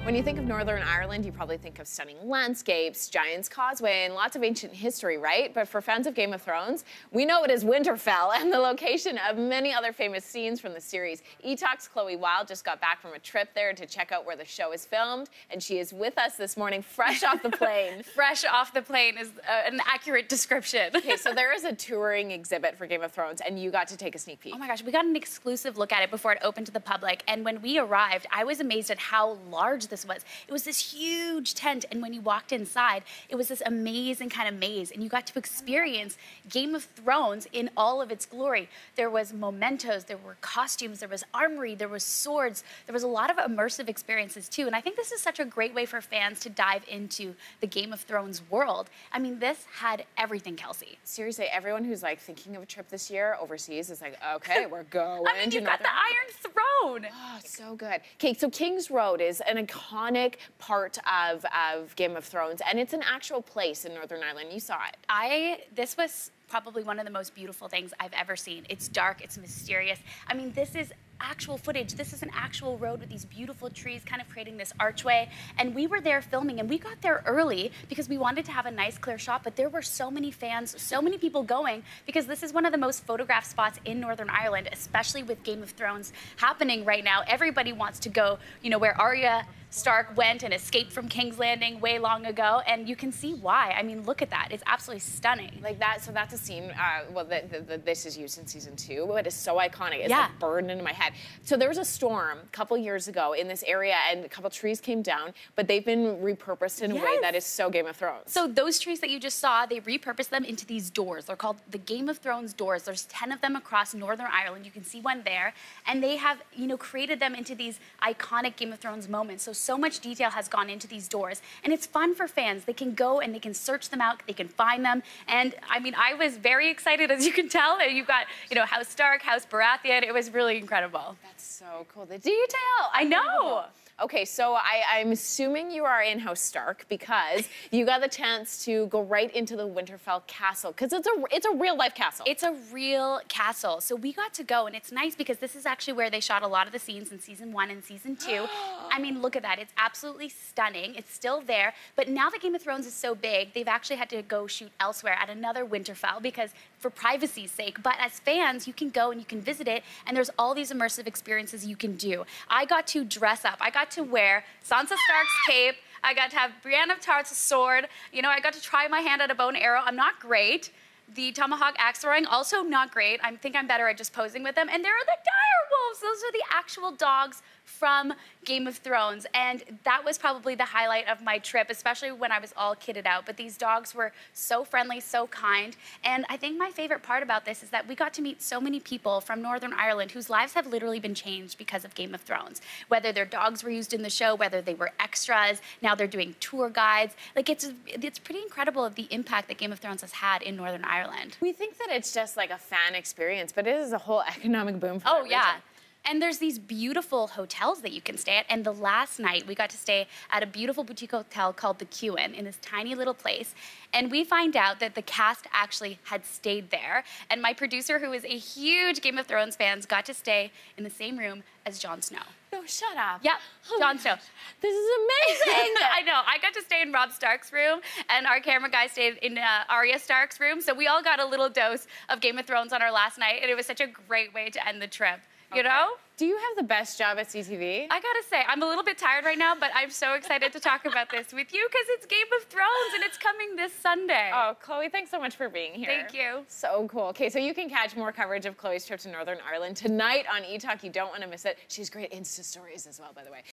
When you think of Northern Ireland, you probably think of stunning landscapes, Giant's Causeway, and lots of ancient history, right? But for fans of Game of Thrones, we know it is Winterfell and the location of many other famous scenes from the series. E-Talk's Chloe Wild just got back from a trip there to check out where the show is filmed, and she is with us this morning, fresh off the plane. Fresh off the plane is an accurate description. Okay, so there is a touring exhibit for Game of Thrones, and you got to take a sneak peek. Oh my gosh, we got an exclusive look at it before it opened to the public, and when we arrived, I was amazed at how large this was. It was this huge tent, and when you walked inside, it was this amazing kind of maze, and you got to experience Game of Thrones in all of its glory. There was mementos, there were costumes, there was armory, there was swords, there was a lot of immersive experiences too, and I think this is such a great way for fans to dive into the Game of Thrones world. I mean, this had everything, Kelsey. Seriously, everyone who's like thinking of a trip this year overseas is like, okay, we're going. I mean, you've got the Iron Throne. Oh, so good. Okay, so King's Road is an iconic part of Game of Thrones, and it's an actual place in Northern Ireland. You saw it. This was probably one of the most beautiful things I've ever seen. It's dark, it's mysterious. I mean, this is actual footage. This is an actual road with these beautiful trees kind of creating this archway. And we were there filming, and we got there early because we wanted to have a nice clear shot, but there were so many fans, so many people going, because this is one of the most photographed spots in Northern Ireland, especially with Game of Thrones happening right now. Everybody wants to go, you know, where Arya Stark went and escaped from King's Landing way long ago, and you can see why. I mean, look at that. It's absolutely stunning. Like that, so that's a scene, well, this is used in season 2, but it's so iconic. It's like burned into my head. So there was a storm a couple years ago in this area, and a couple trees came down, but they've been repurposed in a way that is so Game of Thrones. So those trees that you just saw, they repurposed them into these doors. They're called the Game of Thrones doors. There's 10 of them across Northern Ireland. You can see one there, and they have, you know, created them into these iconic Game of Thrones moments. So much detail has gone into these doors, and it's fun for fans. They can go and they can search them out, they can find them, and I mean, I was very excited, as you can tell. You've got, you know, House Stark, House Baratheon. It was really incredible. That's so cool. The detail! I know! Okay, so I'm assuming you are in House Stark because you got the chance to go right into the Winterfell castle, because it's a real-life castle. It's a real castle. So we got to go, and it's nice because this is actually where they shot a lot of the scenes in season 1 and season 2. I mean, look at that. It's absolutely stunning. It's still there. But now that Game of Thrones is so big, they've actually had to go shoot elsewhere at another Winterfell because for privacy's sake. But as fans, you can go and you can visit it, and there's all these immersive experiences you can do. I got to dress up. I got to wear Sansa Stark's cape. I got to have Brienne of Tarth's sword. You know, I got to try my hand at a bow and arrow. I'm not great. The tomahawk axe throwing, also not great. I think I'm better at just posing with them. And there are the direwolves. Those are the actual dogs from Game of Thrones. And that was probably the highlight of my trip, especially when I was all kitted out. But these dogs were so friendly, so kind. And I think my favorite part about this is that we got to meet so many people from Northern Ireland whose lives have literally been changed because of Game of Thrones. Whether their dogs were used in the show, whether they were extras, now they're doing tour guides. Like, it's pretty incredible of the impact that Game of Thrones has had in Northern Ireland. We think that it's just like a fan experience, but it is a whole economic boom for that region. And there's these beautiful hotels that you can stay at. And the last night, we got to stay at a beautiful boutique hotel called the McEwen in this tiny little place. And we find out that the cast actually had stayed there. And my producer, who is a huge Game of Thrones fan, got to stay in the same room as Jon Snow. No, shut up. Yep, Jon Snow. This is amazing. I know. I got to stay in Robb Stark's room, and our camera guy stayed in Arya Stark's room. So we all got a little dose of Game of Thrones on our last night, and it was such a great way to end the trip. You know? Do you have the best job at CTV? I gotta say, I'm a little bit tired right now, but I'm so excited to talk about this with you because it's Game of Thrones and it's coming this Sunday. Oh, Chloe, thanks so much for being here. Thank you. So cool. Okay, so you can catch more coverage of Chloe's trip to Northern Ireland tonight on E-Talk. You don't want to miss it. She's great Insta stories as well, by the way.